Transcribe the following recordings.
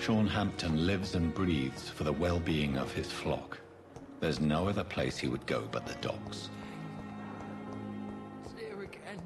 Sean Hampton lives and breathes for the well-being of his flock. There's no other place he would go but the docks. It's here again.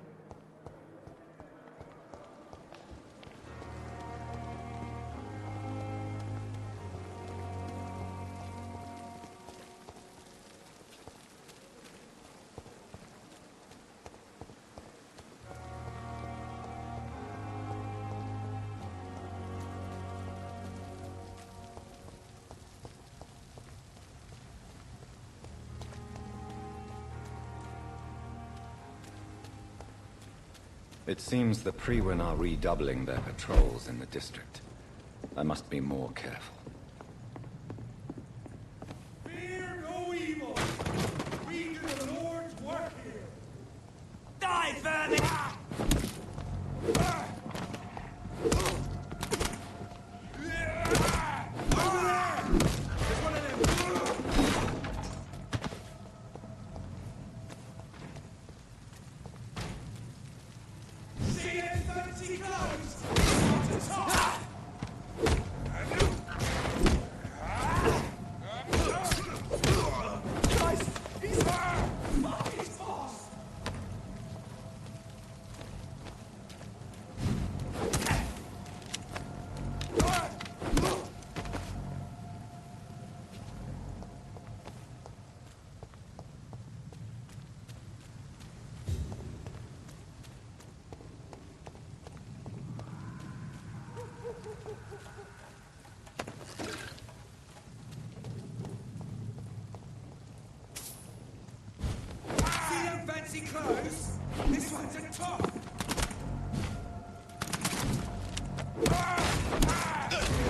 It seems the Priwen are redoubling their patrols in the district. I must be more careful. Fear no evil! We do the Lord's work here! Die, vermin! Fancy clothes? This one's a top!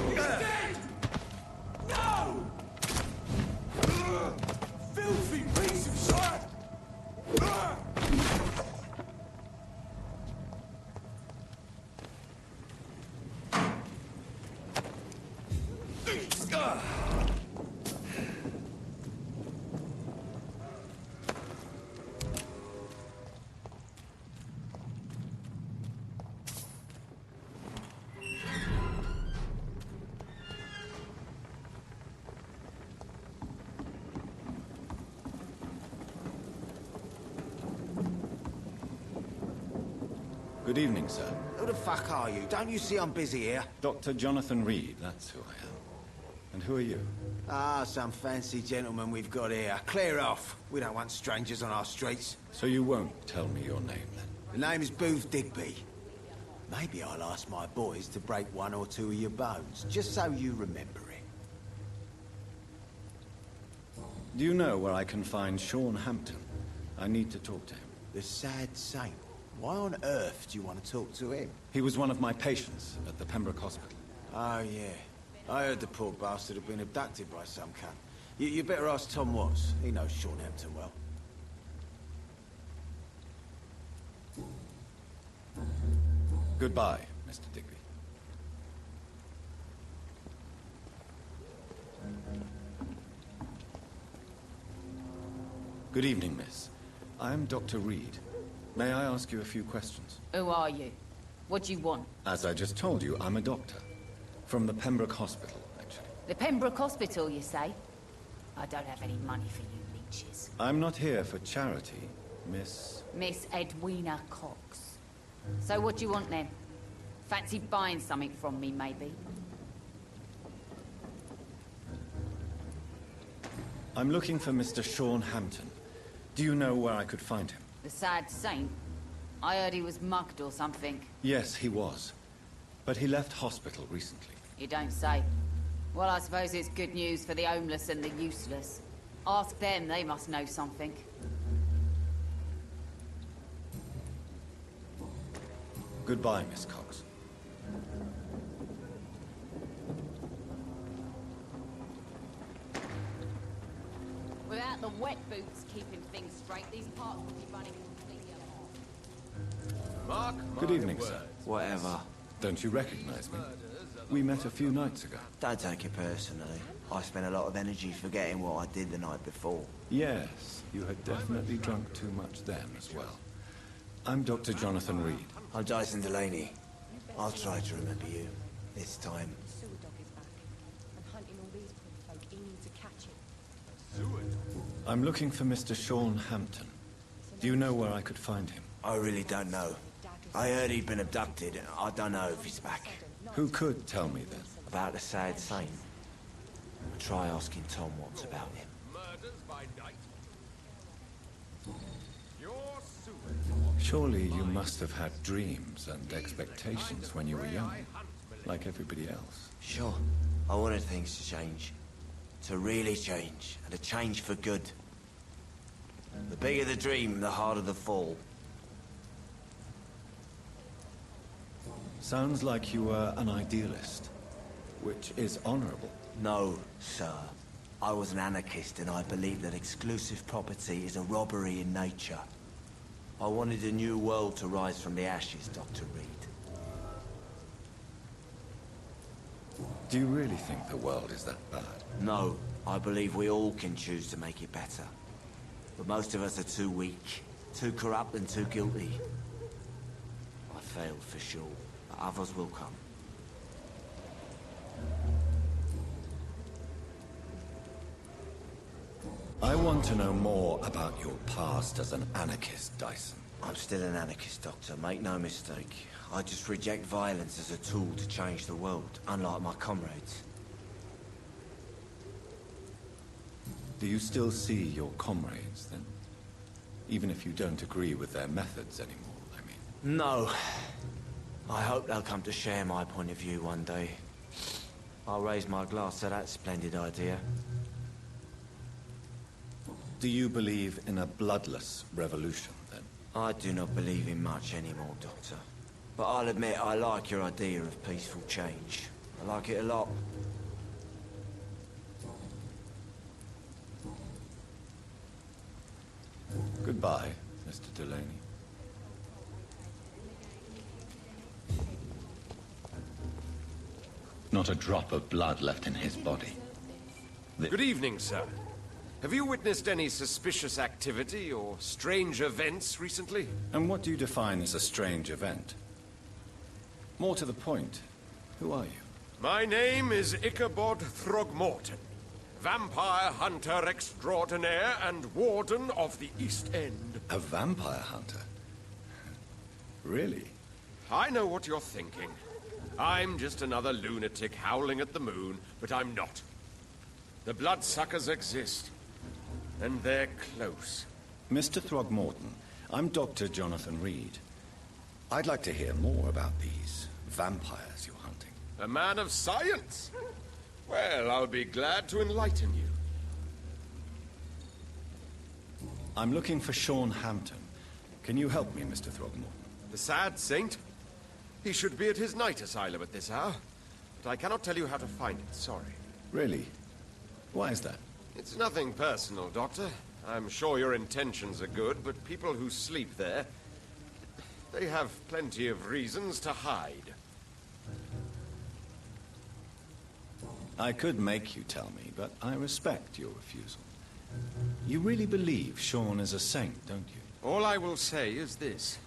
He's dead! No! Filthy piece of shit! Good evening, sir. Who the fuck are you? Don't you see I'm busy here? Dr. Jonathan Reed, that's who I am. And who are you? Ah, some fancy gentleman we've got here. Clear off. We don't want strangers on our streets. So you won't tell me your name, then? The name is Booth Digby. Maybe I'll ask my boys to break one or two of your bones, just so you remember it. Do you know where I can find Sean Hampton? I need to talk to him. The sad saint. Why on earth do you want to talk to him? He was one of my patients at the Pembroke Hospital. Oh, yeah. I heard the poor bastard had been abducted by some cunt. You better ask Tom Watts. He knows Sean Hampton well. Goodbye, Mr. Digby. Good evening, miss. I am Dr. Reed. May I ask you a few questions? Who are you? What do you want? As I just told you, I'm a doctor. From the Pembroke Hospital, actually. The Pembroke Hospital, you say? I don't have any money for you leeches. I'm not here for charity, Miss... Miss Edwina Cox. So what do you want then? Fancy buying something from me, maybe? I'm looking for Mr. Sean Hampton. Do you know where I could find him? The sad saint? I heard he was mugged or something. Yes, he was. But he left hospital recently. You don't say. Well, I suppose it's good news for the homeless and the useless. Ask them, they must know something. Goodbye, Miss Cox. Without the wet boots keeping things straight, these parts would be running completely apart. Good evening, sir. Whatever. Don't you recognize me? We met a few nights ago. Don't take it personally. I spent a lot of energy forgetting what I did the night before. Yes, you had definitely drunk too much then as well. I'm Dr. Jonathan Reed. I'm Dyson Delaney. I'll try to remember you. This time. I'm looking for Mr. Sean Hampton. Do you know where I could find him? I really don't know. I heard he'd been abducted. I don't know if he's back. Who could tell me then? About the sad saint. Try asking Tom Watts about him. Murders by night. Your suit. Surely you must have had dreams and expectations when you were young, like everybody else. Sure. I wanted things to change. To really change. And to change for good. The bigger the dream, the harder the fall. Sounds like you were an idealist, which is honorable. No, sir. I was an anarchist and I believed that exclusive property is a robbery in nature. I wanted a new world to rise from the ashes, Dr. Reed. Do you really think the world is that bad? No, I believe we all can choose to make it better. But most of us are too weak, too corrupt and too guilty. I failed for sure, but others will come. I want to know more about your past as an anarchist, Dyson. I'm still an anarchist, Doctor, make no mistake. I just reject violence as a tool to change the world, unlike my comrades. Do you still see your comrades, then? Even if you don't agree with their methods anymore, I mean. No. I hope they'll come to share my point of view one day. I'll raise my glass to that splendid idea. Do you believe in a bloodless revolution, then? I do not believe in much anymore, Doctor. But I'll admit I like your idea of peaceful change. I like it a lot. Goodbye, Mr. Delaney. Not a drop of blood left in his body. Good evening, sir. Have you witnessed any suspicious activity or strange events recently? And what do you define as a strange event? More to the point, who are you? My name is Ichabod Throgmorton, vampire hunter extraordinaire and warden of the East End. A vampire hunter? Really? I know what you're thinking. I'm just another lunatic howling at the moon, but I'm not. The bloodsuckers exist, and they're close. Mr. Throgmorton, I'm Dr. Jonathan Reed. I'd like to hear more about these vampires you're hunting. A man of science? Well, I'll be glad to enlighten you. I'm looking for Sean Hampton. Can you help me, Mr. Throgmorton? The sad saint? He should be at his night asylum at this hour, but I cannot tell you how to find it, sorry. Really? Why is that? It's nothing personal, Doctor. I'm sure your intentions are good, but people who sleep there, they have plenty of reasons to hide. I could make you tell me, but I respect your refusal. You really believe Sean is a saint, don't you? All I will say is this.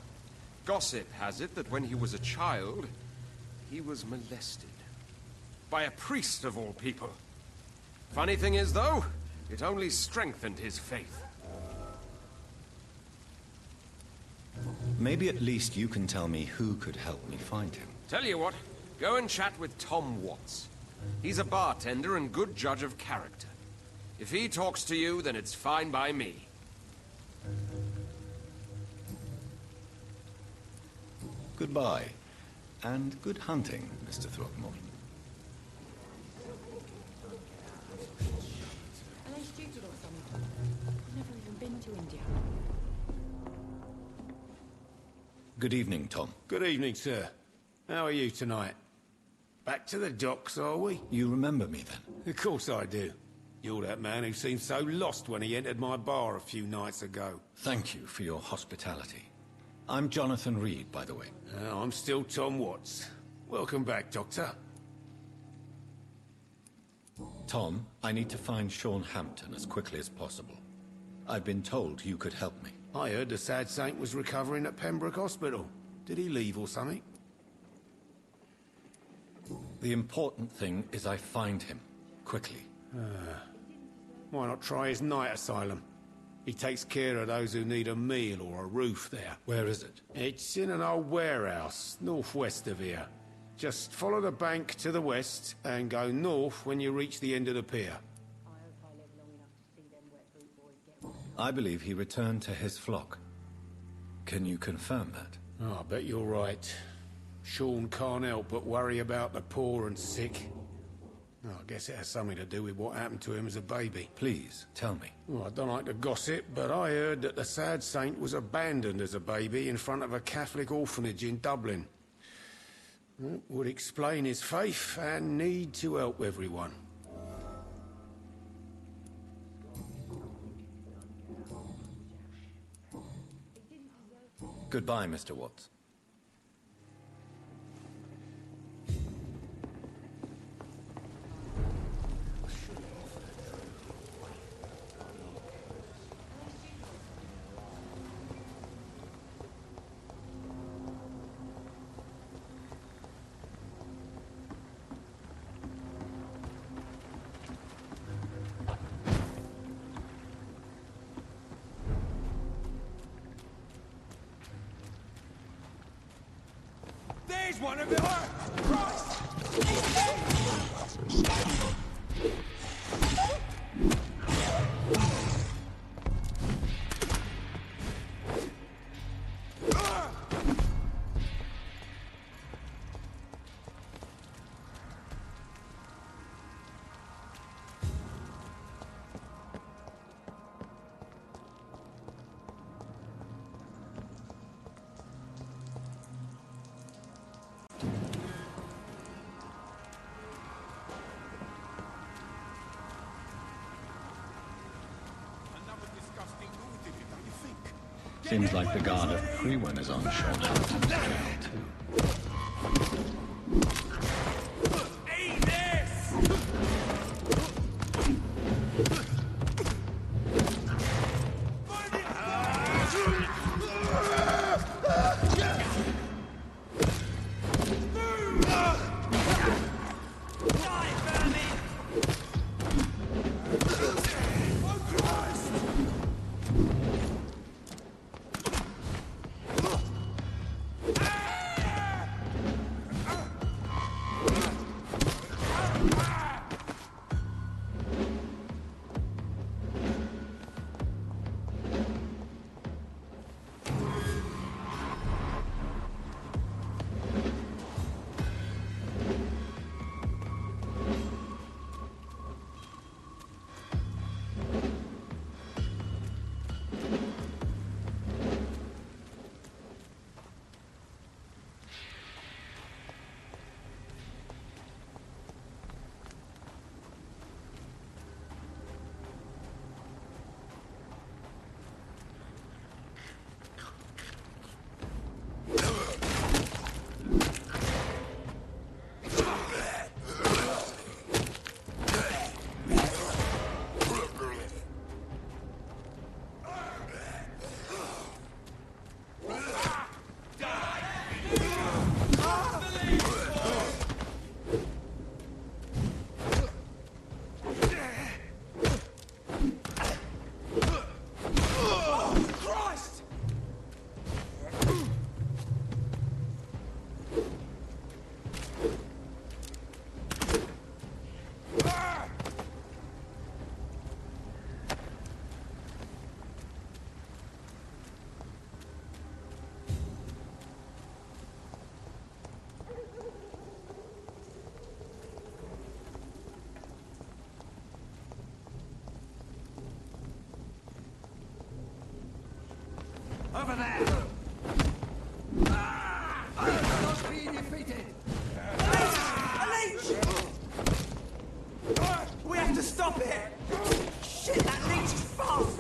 Gossip has it that when he was a child, he was molested. By a priest of all people. Funny thing is, though, it only strengthened his faith. Maybe at least you can tell me who could help me find him. Tell you what, go and chat with Tom Watts. He's a bartender and good judge of character. If he talks to you, then it's fine by me. Goodbye, and good hunting, Mr. Throgmorton. Are they stupid or something? I've never even been to India. Good evening, Tom. Good evening, sir. How are you tonight? Back to the docks, are we? You remember me then? Of course I do. You're that man who seemed so lost when he entered my bar a few nights ago. Thank you for your hospitality. I'm Jonathan Reed, by the way. I'm still Tom Watts. Welcome back, Doctor. Tom, I need to find Sean Hampton as quickly as possible. I've been told you could help me. I heard the sad saint was recovering at Pembroke Hospital. Did he leave or something? The important thing is I find him, quickly. Why not try his night asylum? He takes care of those who need a meal or a roof there. Where is it? It's in an old warehouse, northwest of here. Just follow the bank to the west and go north when you reach the end of the pier. I believe he returned to his flock. Can you confirm that? Oh, I bet you're right. Sean can't help but worry about the poor and sick. Oh, I guess it has something to do with what happened to him as a baby. Please, tell me. Well, I don't like to gossip, but I heard that the sad saint was abandoned as a baby in front of a Catholic orphanage in Dublin. That would explain his faith and need to help everyone. Goodbye, Mr. Watts. There's one of them! Christ! Seems like the god of Priwen is on short terms jail, too. Over there! Not being defeated! A leech! We have to stop it! Shit, that leech is fast!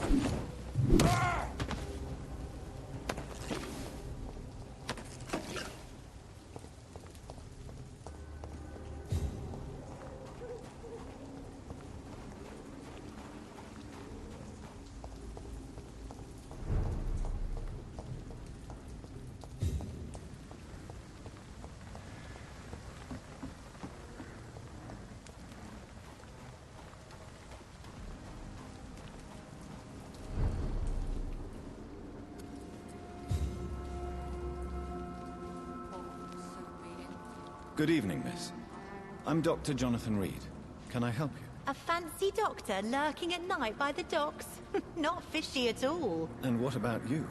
Good evening, miss. I'm Dr. Jonathan Reed. Can I help you? A fancy doctor lurking at night by the docks? Not fishy at all. And what about you?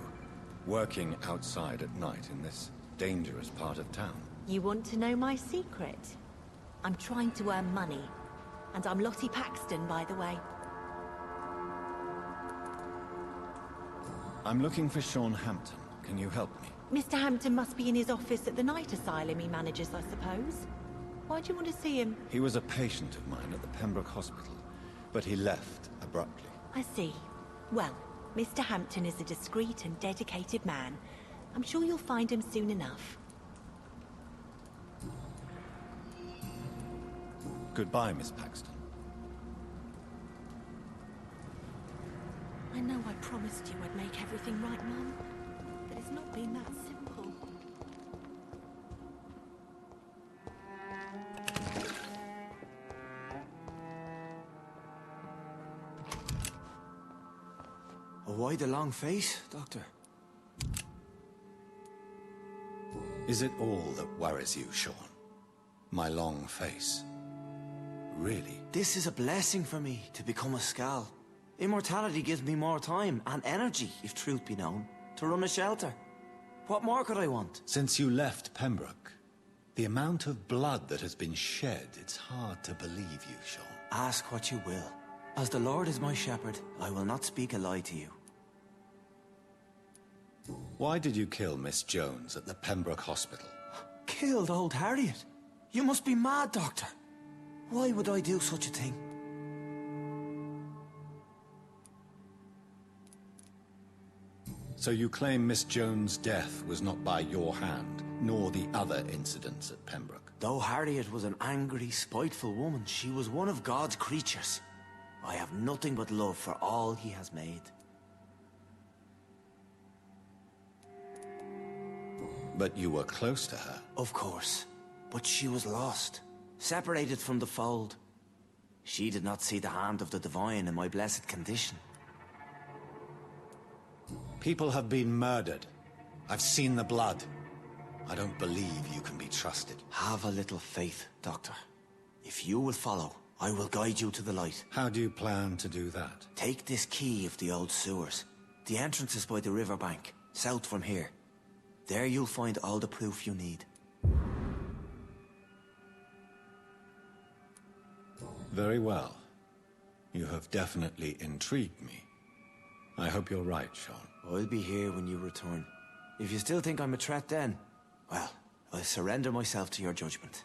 Working outside at night in this dangerous part of town? You want to know my secret? I'm trying to earn money. And I'm Lottie Paxton, by the way. I'm looking for Sean Hampton. Can you help me? Mr. Hampton must be in his office at the night asylum he manages, I suppose. Why do you want to see him? He was a patient of mine at the Pembroke Hospital, but he left abruptly. I see. Well, Mr. Hampton is a discreet and dedicated man. I'm sure you'll find him soon enough. Goodbye, Miss Paxton. I know I promised you I'd make everything right, Mum. But it's not been that simple. Why the long face, Doctor? Is it all that worries you, Sean? My long face? Really? This is a blessing for me, to become a Skal. Immortality gives me more time and energy, if truth be known, to run a shelter. What more could I want? Since you left Pembroke, the amount of blood that has been shed, it's hard to believe you, Sean. Ask what you will. As the Lord is my shepherd, I will not speak a lie to you. Why did you kill Miss Jones at the Pembroke Hospital? Killed old Harriet? You must be mad, Doctor. Why would I do such a thing? So you claim Miss Jones' death was not by your hand, nor the other incidents at Pembroke? Though Harriet was an angry, spiteful woman, she was one of God's creatures. I have nothing but love for all he has made. But you were close to her. Of course. But she was lost, separated from the fold. She did not see the hand of the divine in my blessed condition. People have been murdered. I've seen the blood. I don't believe you can be trusted. Have a little faith, Doctor. If you will follow, I will guide you to the light. How do you plan to do that? Take this key of the old sewers. The entrance is by the riverbank, south from here. There you'll find all the proof you need. Very well. You have definitely intrigued me. I hope you're right, Sean. I'll be here when you return. If you still think I'm a threat then, well, I'll surrender myself to your judgment.